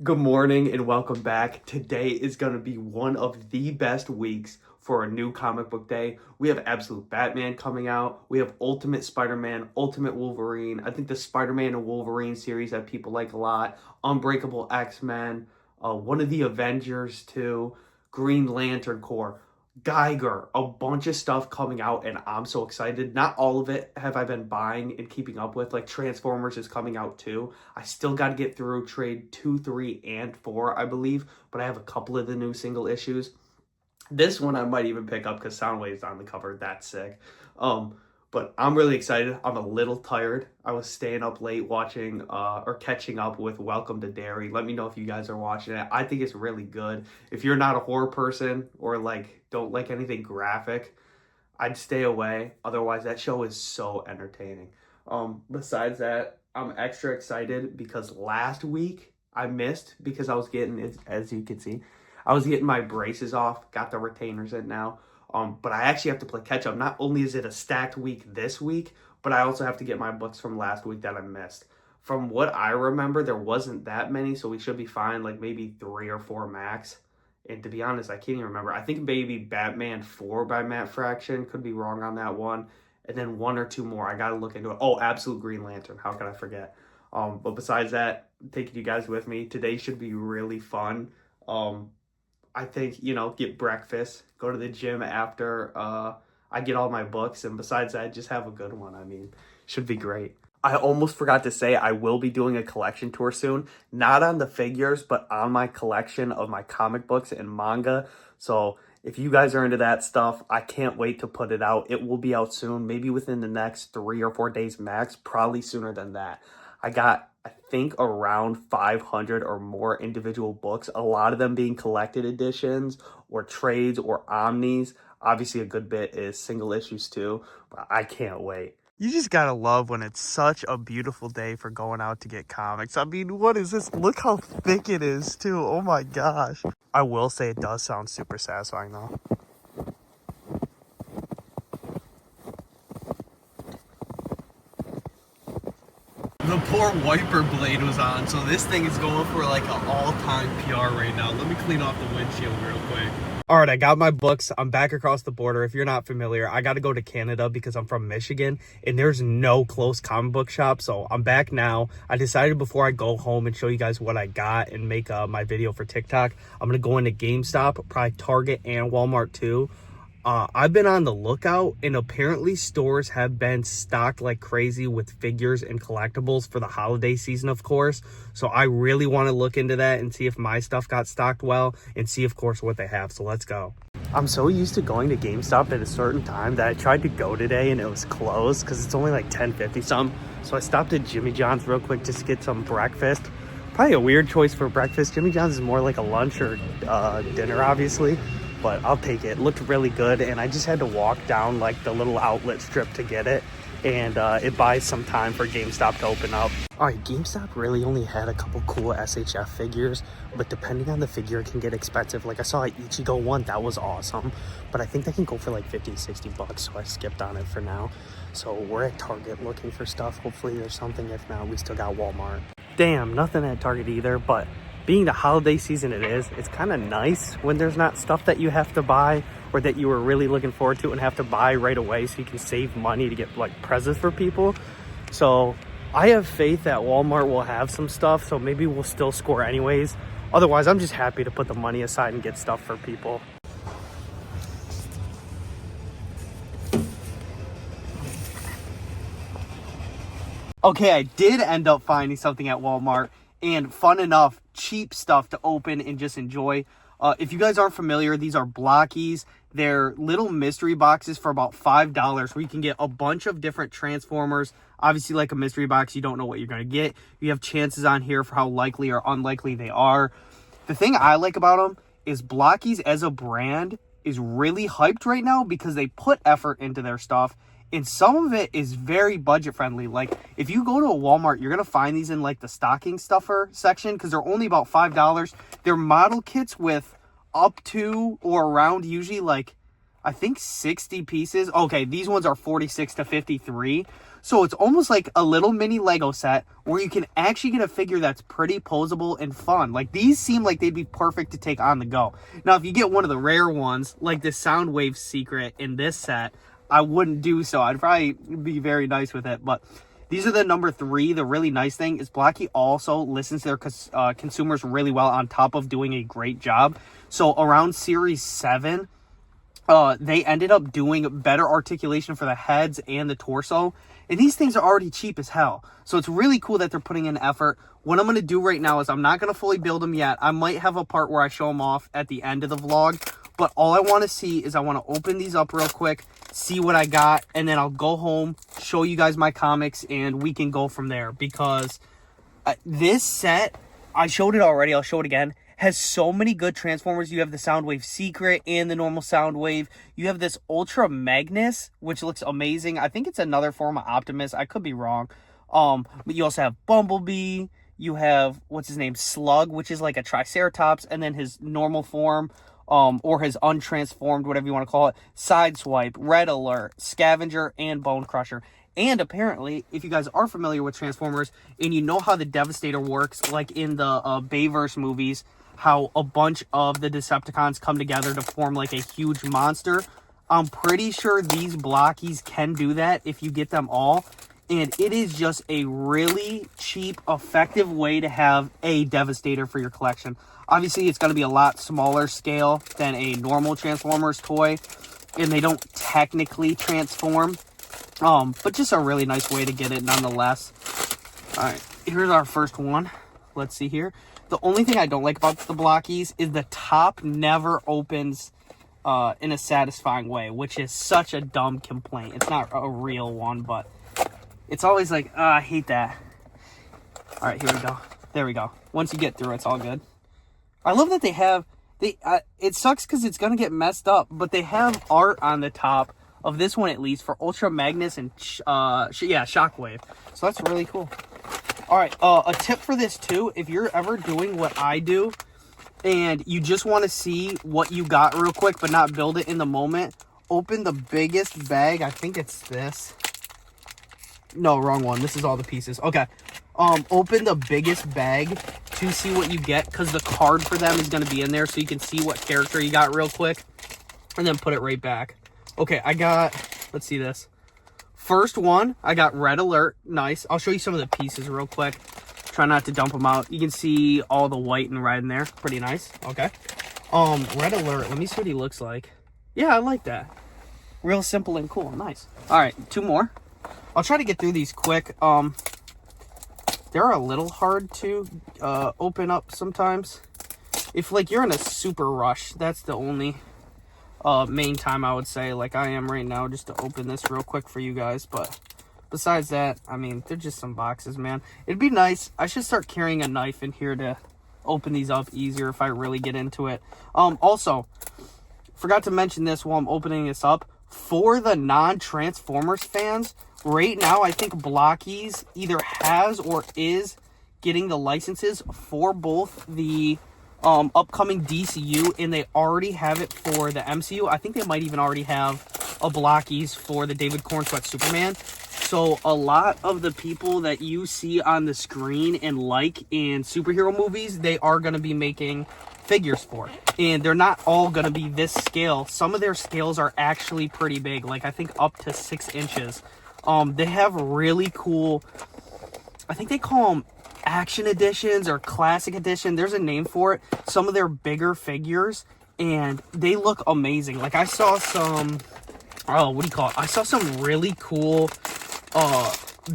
Good morning and welcome back. Today is going to be one of the best weeks for a new comic book day. We have Absolute Batman coming out. We have Ultimate Spider-Man, Ultimate Wolverine. I think the Spider-Man and Wolverine series that people like a lot. Unbreakable X-Men, one of the Avengers too, Green Lantern Corps. Geiger, a bunch of stuff coming out, and I'm so excited. Not all of it have I been buying and keeping up with. Like Transformers is coming out too. I still got to get through trade 2, 3, and 4, I believe, but I have a couple of the new single issues. This one I might even pick up because Soundwave's on the cover. That's sick. But I'm really excited. I'm a little tired. I was staying up late watching or catching up with Welcome to Derry. Let me know if you guys are watching it. I think it's really good. If you're not a horror person or don't like anything graphic, I'd stay away. Otherwise, that show is so entertaining. Besides that, I'm extra excited because last week I missed because I was getting, as you can see, I was getting my braces off, got the retainers in now. But I actually have to play catch up. Not only is it a stacked week this week, but I also have to get my books from last week that I missed. From what I remember, there wasn't that many, so we should be fine, like maybe 3 or 4 max. And to be honest, I can't even remember. I think maybe Batman 4 by Matt Fraction. Could be wrong on that one. And then 1 or 2 more. I got to look into it. Oh, Absolute Green Lantern. How could I forget? But besides that, taking you guys with me, today should be really fun. I think, get breakfast, go to the gym after I get all my books. And besides that, just have a good one. I mean, should be great. I almost forgot to say I will be doing a collection tour soon. Not on the figures, but on my collection of my comic books and manga. So if you guys are into that stuff, I can't wait to put it out. It will be out soon, maybe within the next 3 or 4 days max, probably sooner than that. I think around 500 or more individual books, a lot of them being collected editions or trades or omnis. Obviously, a good bit is single issues too, but I can't wait. You just gotta love when it's such a beautiful day for going out to get comics. I mean, what is this? Look how thick it is too. Oh my gosh. I will say it does sound super satisfying though. The poor wiper blade was on, so this thing is going for like an all-time PR right now. Let me clean off the windshield real quick. All right, I got my books. I'm back across the border. If you're not familiar, I got to go to Canada because I'm from Michigan, and there's no close comic book shop, so I'm back now. I decided before I go home and show you guys what I got and make my video for TikTok, I'm going to go into GameStop, probably Target and Walmart too. I've been on the lookout, and apparently stores have been stocked like crazy with figures and collectibles for the holiday season, of course. So I really want to look into that and see if my stuff got stocked well and see, of course, what they have. So let's go. I'm so used to going to GameStop at a certain time that I tried to go today and it was closed because it's only like 10:50 something. So I stopped at Jimmy John's real quick just to get some breakfast. Probably a weird choice for breakfast. Jimmy John's is more like a lunch or dinner, obviously. But I'll take it. It looked really good, and I just had to walk down like the little outlet strip to get it, and it buys some time for GameStop to open up. All right, GameStop really only had a couple cool SHF figures, but depending on the figure, it can get expensive. Like I saw an Ichigo one, that was awesome, but I think they can go for like 50, 60 bucks, so I skipped on it for now. So we're at Target looking for stuff. Hopefully there's something. If not, we still got Walmart. Damn, nothing at Target either, but being the holiday season it's kind of nice when there's not stuff that you have to buy or that you were really looking forward to and have to buy right away, so you can save money to get like presents for people. So I have faith that Walmart will have some stuff, so maybe we'll still score anyways. Otherwise, I'm just happy to put the money aside and get stuff for people. Okay, I did end up finding something at Walmart, and fun enough, cheap stuff to open and just enjoy. If you guys aren't familiar, these are blokkies. They're little mystery boxes for about $5 where you can get a bunch of different Transformers. Obviously, like a mystery box, you don't know what you're going to get. You have chances on here for how likely or unlikely they are. The thing I like about them is blokkies as a brand is really hyped right now because they put effort into their stuff. And some of it is very budget friendly. Like if you go to a Walmart, you're going to find these in like the stocking stuffer section because they're only about $5. They're model kits with up to or around usually like, I think 60 pieces. Okay, these ones are 46 to 53. So it's almost like a little mini Lego set where you can actually get a figure that's pretty posable and fun. Like, these seem like they'd be perfect to take on the go. Now, if you get one of the rare ones, like this Soundwave Secret in this set, I wouldn't do so. I'd probably be very nice with it, but these are the number 3. The really nice thing is Blocky also listens to their consumers really well, on top of doing a great job. So around Series 7, they ended up doing better articulation for the heads and the torso. And these things are already cheap as hell. So it's really cool that they're putting in effort. What I'm going to do right now is I'm not going to fully build them yet. I might have a part where I show them off at the end of the vlog. But all I want to see is I want to open these up real quick, see what I got, and then I'll go home, show you guys my comics, and we can go from there. Because this set, I showed it already, I'll show it again, has so many good Transformers. You have the Soundwave Secret and the normal Soundwave. You have this Ultra Magnus, which looks amazing. I think it's another form of Optimus. I could be wrong. But you also have Bumblebee. You have, what's his name, Slug, which is like a Triceratops, and then his normal form, or his untransformed, whatever you want to call it, Sideswipe, Red Alert, Scavenger, and Bone Crusher. And apparently, if you guys are familiar with Transformers, and you know how the Devastator works, like in the Bayverse movies, how a bunch of the Decepticons come together to form like a huge monster, I'm pretty sure these blockies can do that if you get them all. And it is just a really cheap, effective way to have a Devastator for your collection. Obviously, it's going to be a lot smaller scale than a normal Transformers toy, and they don't technically transform, but just a really nice way to get it nonetheless. All right, here's our first one. Let's see here. The only thing I don't like about the blockies is the top never opens in a satisfying way, which is such a dumb complaint. It's not a real one, but it's always like, I hate that. All right, here we go. There we go. Once you get through, it's all good. I love that they have, it sucks because it's going to get messed up, but they have art on the top of this one, at least, for Ultra Magnus and, Shockwave. So that's really cool. All right, a tip for this, too, if you're ever doing what I do, and you just want to see what you got real quick, but not build it in the moment, open the biggest bag. I think it's this. No, wrong one. This is all the pieces. Okay. Open the biggest bag to see what you get, because the card for them is going to be in there, so you can see what character you got real quick, and then put it right back. Okay, I got, let's see this. First one, I got Red Alert. Nice. I'll show you some of the pieces real quick. Try not to dump them out. You can see all the white and red in there. Pretty nice. Okay. Red Alert. Let me see what he looks like. Yeah, I like that. Real simple and cool. Nice. All right, 2 more. I'll try to get through these quick. They're a little hard to open up sometimes. If, like, you're in a super rush, that's the only main time I would say, like I am right now, just to open this real quick for you guys. But besides that, I mean, they're just some boxes, man. It'd be nice. I should start carrying a knife in here to open these up easier if I really get into it. Also, forgot to mention this while I'm opening this up. For the non-Transformers fans, right now, I think Blockies either has or is getting the licenses for both the upcoming DCU, and they already have it for the MCU. I think they might even already have a Blockies for the David Cornsweet Superman. So a lot of the people that you see on the screen and like in superhero movies, they are going to be making figures for. And they're not all going to be this scale. Some of their scales are actually pretty big, like I think up to 6 inches. They have really cool, I think they call them action editions or classic edition. There's a name for it. Some of their bigger figures, and they look amazing. Like I saw some, I saw some really cool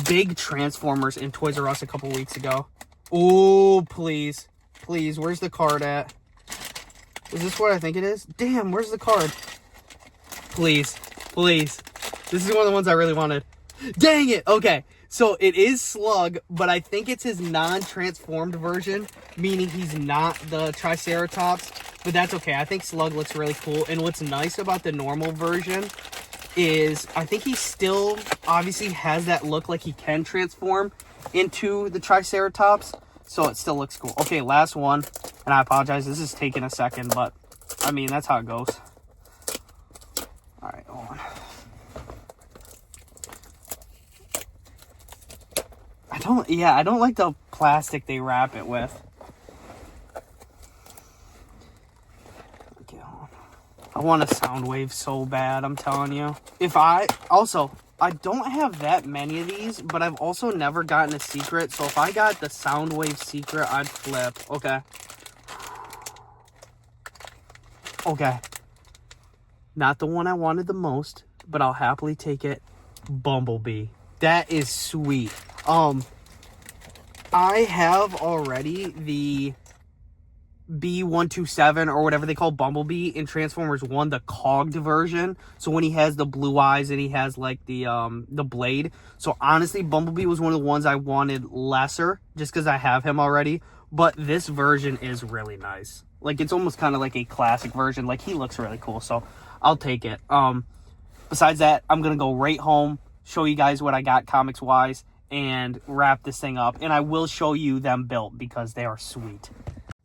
big Transformers in Toys R Us a couple weeks ago. Oh, please. Please, where's the card at? Is this what I think it is? Damn, where's the card? Please. Please. This is one of the ones I really wanted. Dang it! Okay, so it is Slug, but I think it's his non-transformed version, meaning he's not the Triceratops, but that's okay. I think Slug looks really cool, and what's nice about the normal version is I think he still obviously has that look like he can transform into the Triceratops, so it still looks cool. Okay, last one, and I apologize, this is taking a second, but I mean, that's how it goes. Alright, hold on. I don't like the plastic they wrap it with. Okay, hold on. I want a Soundwave so bad, I'm telling you. I don't have that many of these, but I've also never gotten a secret. So if I got the Soundwave secret, I'd flip. Okay. Okay. Not the one I wanted the most, but I'll happily take it. Bumblebee. That is sweet. I have already the B127 or whatever they call Bumblebee in Transformers 1, the cogged version. So when he has the blue eyes and he has like the blade. So honestly, Bumblebee was one of the ones I wanted lesser just because I have him already. But this version is really nice. Like it's almost kind of like a classic version. Like he looks really cool, so I'll take it. Besides that, I'm gonna go right home, show you guys what I got comics wise, and wrap this thing up. And I will show you them built because they are sweet.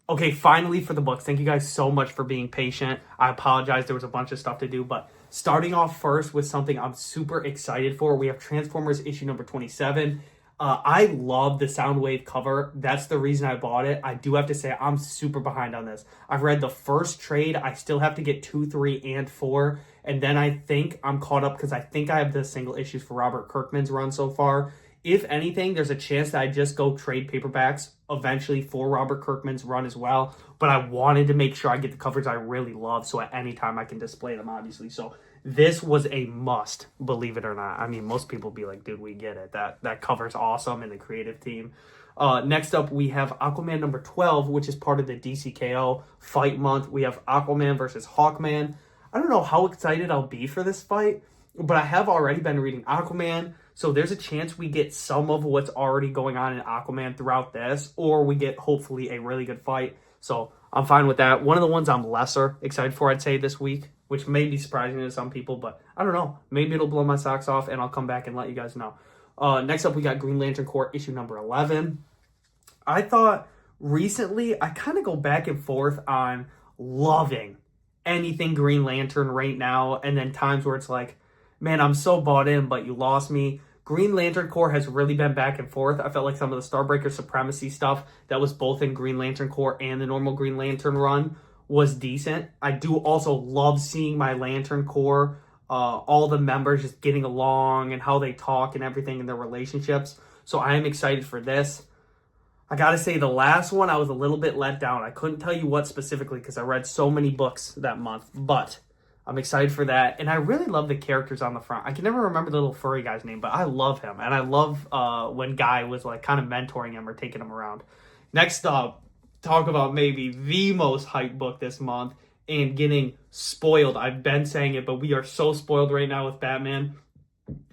Okay, finally for the books. Thank you guys so much for being patient. I apologize, there was a bunch of stuff to do, but starting off first with something I'm super excited for. We have Transformers issue number 27. I love the Soundwave cover. That's the reason I bought it. I do have to say I'm super behind on this. I've read the first trade. I still have to get 2, 3, and 4. And then I think I'm caught up because I think I have the single issues for Robert Kirkman's run so far. If anything, there's a chance that I just go trade paperbacks eventually for Robert Kirkman's run as well. But I wanted to make sure I get the covers I really love so at any time I can display them, obviously. So this was a must, believe it or not. I mean, most people be like, dude, we get it. That cover's awesome and the creative team. Next up, we have Aquaman number 12, which is part of the DCKO fight month. We have Aquaman versus Hawkman. I don't know how excited I'll be for this fight, but I have already been reading Aquaman. So there's a chance we get some of what's already going on in Aquaman throughout this, or we get hopefully a really good fight. So I'm fine with that. One of the ones I'm lesser excited for, I'd say, this week, which may be surprising to some people, but I don't know. Maybe it'll blow my socks off, and I'll come back and let you guys know. Next up, we got Green Lantern Corps issue number 11. I thought recently, I kind of go back and forth on loving anything Green Lantern right now, and then times where it's like, man, I'm so bought in, but you lost me. Green Lantern Corps has really been back and forth. I felt like some of the Starbreaker Supremacy stuff that was both in Green Lantern Corps and the normal Green Lantern run was decent. I do also love seeing my Lantern Corps, all the members just getting along and how they talk and everything in their relationships. So I am excited for this. I gotta say, the last one, I was a little bit let down. I couldn't tell you what specifically because I read so many books that month, but I'm excited for that. And I really love the characters on the front. I can never remember the little furry guy's name, but I love him. And I love when Guy was like kind of mentoring him or taking him around. Next up, talk about maybe the most hyped book this month and getting spoiled. I've been saying it, but we are so spoiled right now with Batman.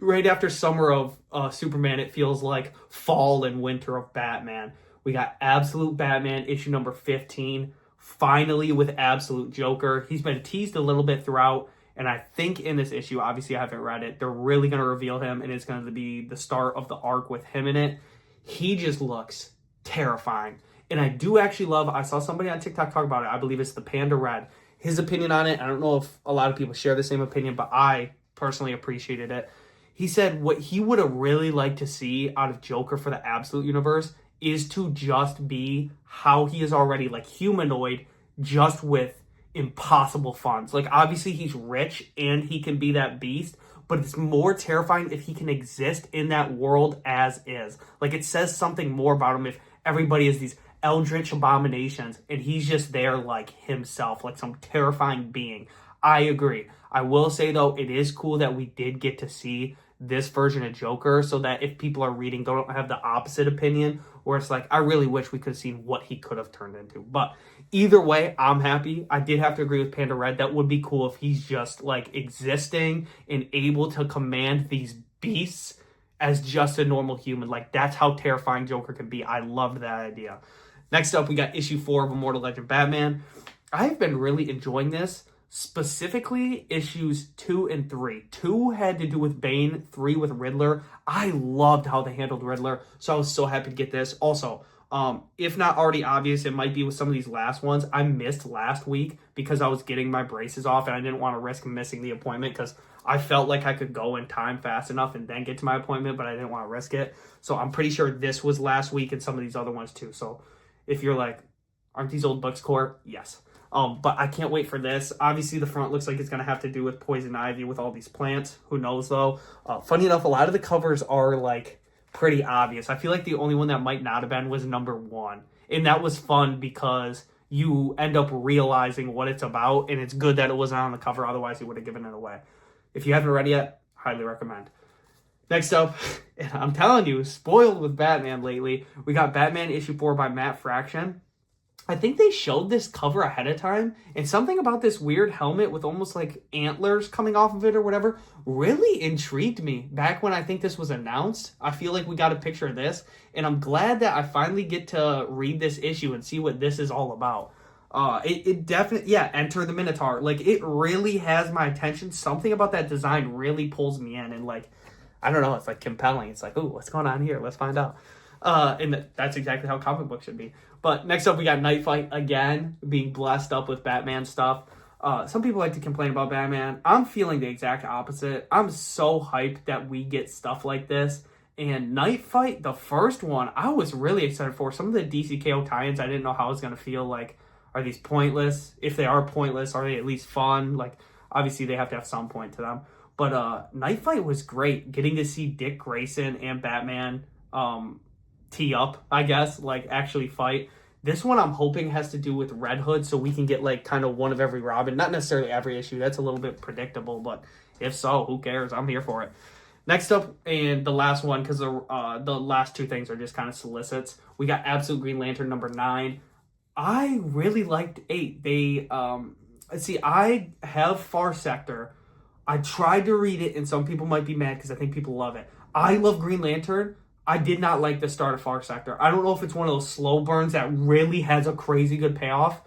Right after summer of Superman, it feels like fall and winter of Batman. We got Absolute Batman issue number 15. Finally with Absolute Joker. He's been teased a little bit throughout, and I think in this issue, obviously I haven't read it, they're really going to reveal him, and it's going to be the start of the arc with him in it. He just looks terrifying. And I do actually love, I saw somebody on TikTok talk about it, I believe it's the Panda Red. His opinion on it, I don't know if a lot of people share the same opinion, but I personally appreciated it. He said what he would have really liked to see out of Joker for the Absolute Universe is to just be how he is already, like humanoid, just with impossible funds. Like obviously he's rich and he can be that beast, but it's more terrifying if he can exist in that world as is. Like it says something more about him if everybody is these eldritch abominations and he's just there like himself, like some terrifying being. I agree. I will say though, it is cool that we did get to see this version of Joker so that if people are reading, they don't have the opposite opinion where it's like, I really wish we could have seen what he could have turned into. But either way, I'm happy. I did have to agree with Panda Red. That would be cool if he's just like existing and able to command these beasts as just a normal human. Like that's how terrifying Joker can be. I loved that idea. Next up, we got issue 4 of Immortal Legend Batman. I've been really enjoying this. Specifically issues 2 and 3. 2 had to do with Bane, 3 with Riddler. I loved how they handled Riddler, so I was so happy to get this. Also, if not already obvious, it might be with some of these last ones. I missed last week because I was getting my braces off and I didn't want to risk missing the appointment because I felt like I could go in time fast enough and then get to my appointment, but I didn't want to risk it. So I'm pretty sure this was last week and some of these other ones too. So if you're like, aren't these old books core? Yes. But I can't wait for this. Obviously, the front looks like it's going to have to do with poison ivy with all these plants. Who knows, though? Funny enough, a lot of the covers are, like, pretty obvious. I feel like the only one that might not have been was number 1. And that was fun because you end up realizing what it's about, and it's good that it wasn't on the cover. Otherwise, you would have given it away. If you haven't read it yet, highly recommend. Next up, and I'm telling you, spoiled with Batman lately, we got Batman issue 4 by Matt Fraction. I think they showed this cover ahead of time, and something about this weird helmet with almost like antlers coming off of it or whatever really intrigued me back when I think this was announced. I feel like we got a picture of this, and I'm glad that I finally get to read this issue and see what this is all about. It definitely, yeah, Enter the Minotaur. Like, it really has my attention. Something about that design really pulls me in, and like, I don't know, it's like compelling. It's like, ooh, what's going on here? Let's find out. And that's exactly how comic books should be. But next up, we got Night Fight again, being blessed up with Batman stuff. Some people like to complain about Batman. I'm feeling the exact opposite. I'm so hyped that we get stuff like this. And Night Fight, the first one, I was really excited for. Some of the DCKO tie-ins, I didn't know how I was going to feel. Like, are these pointless? If they are pointless, are they at least fun? Like, obviously, they have to have some point to them. But Night Fight was great. Getting to see Dick Grayson and Batman tee up, I guess, like actually fight. This one I'm hoping has to do with Red Hood, so we can get like kind of one of every Robin. Not necessarily every issue. That's a little bit predictable, but if so, who cares? I'm here for it. Next up, and the last one, because the last two things are just kind of solicits. We got Absolute Green Lantern number 9. I really liked 8. They see, I have Far Sector. I tried to read it, and some people might be mad because I think people love it. I love Green Lantern. I did not like the start of Far Sector. I don't know if it's one of those slow burns that really has a crazy good payoff.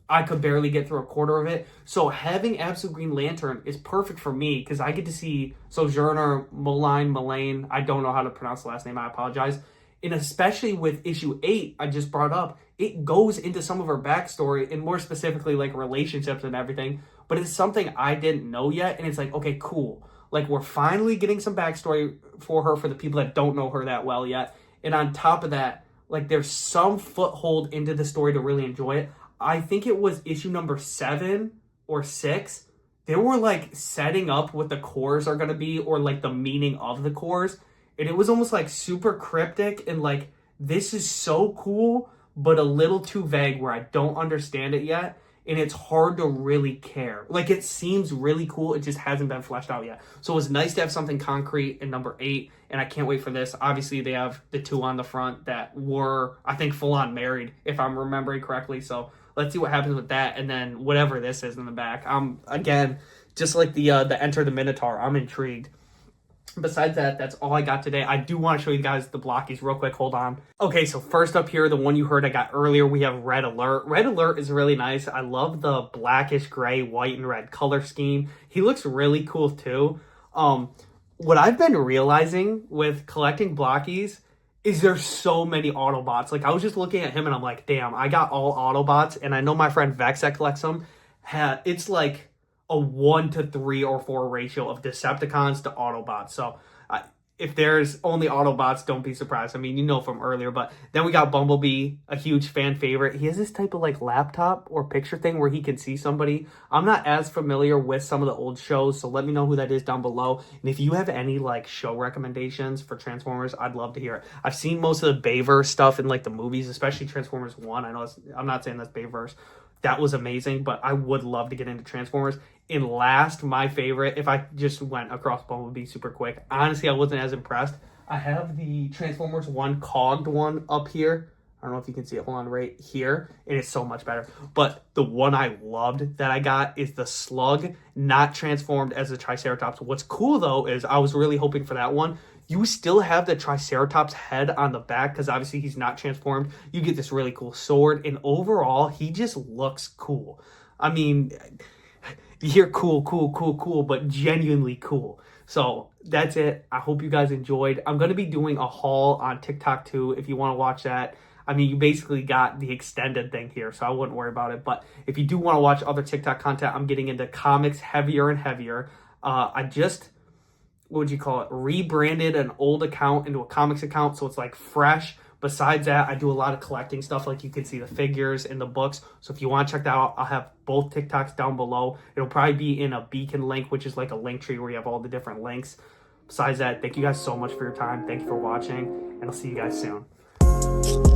I could barely get through a quarter of it. So having Absolute Green Lantern is perfect for me because I get to see Sojourner Mulane. I don't know how to pronounce the last name. I apologize. And especially with issue 8 I just brought up, it goes into some of her backstory and more specifically like relationships and everything. But it's something I didn't know yet. And it's like, okay, cool. Like, we're finally getting some backstory for her for the people that don't know her that well yet. And on top of that, like, there's some foothold into the story to really enjoy it. I think it was issue number 7 or 6. They were, like, setting up what the cores are going to be or, like, the meaning of the cores. And it was almost, like, super cryptic and, like, this is so cool, but a little too vague where I don't understand it yet. And it's hard to really care. Like, it seems really cool. It just hasn't been fleshed out yet. So it was nice to have something concrete in number 8. And I can't wait for this. Obviously, they have the 2 on the front that were, I think, full-on married, if I'm remembering correctly. So let's see what happens with that. And then whatever this is in the back. Again, just like the Enter the Minotaur, I'm intrigued. Besides that, that's all I got today. I do want to show you guys the blockies real quick. Hold on. Okay, so first up here, the one you heard I got earlier, we have Red Alert. Red Alert is really nice. I love the blackish gray, white, and red color scheme. He looks really cool too. What I've been realizing with collecting blockies is there's so many Autobots. Like, I was just looking at him and I'm like, damn, I got all Autobots. And I know my friend Vex that collects them. It's like a 1 to 3 or 4 ratio of Decepticons to Autobots. So if there's only Autobots, don't be surprised. I mean, you know from earlier. But then we got Bumblebee, a huge fan favorite. He has this type of like laptop or picture thing where he can see somebody. I'm not as familiar with some of the old shows, so let me know who that is down below. And if you have any like show recommendations for Transformers, I'd love to hear it. I've seen most of the Bayverse stuff in like the movies, especially Transformers 1. I know I'm not saying that's Bayverse. That was amazing, but I would love to get into Transformers. And last, my favorite, if I just went across Bumblebee super quick, honestly, I wasn't as impressed. I have the Transformers 1 cogged one up here. I don't know if you can see it. Hold on, right here. It is so much better. But the one I loved that I got is the Slug, not transformed as a Triceratops. What's cool, though, is I was really hoping for that one. You still have the Triceratops head on the back because obviously he's not transformed. You get this really cool sword. And overall, he just looks cool. I mean, you hear cool, but genuinely cool. So that's it. I hope you guys enjoyed. I'm going to be doing a haul on TikTok too if you want to watch that. I mean, you basically got the extended thing here, so I wouldn't worry about it. But if you do want to watch other TikTok content, I'm getting into comics heavier and heavier. I just, what would you call it, rebranded an old account into a comics account, so it's like fresh. Besides that, I do a lot of collecting stuff, like you can see the figures and the books. So if you want to check that out, I'll have both TikToks down below. It'll probably be in a beacon link, which is like a link tree where you have all the different links. Besides that, thank you guys so much for your time. Thank you for watching, and I'll see you guys soon.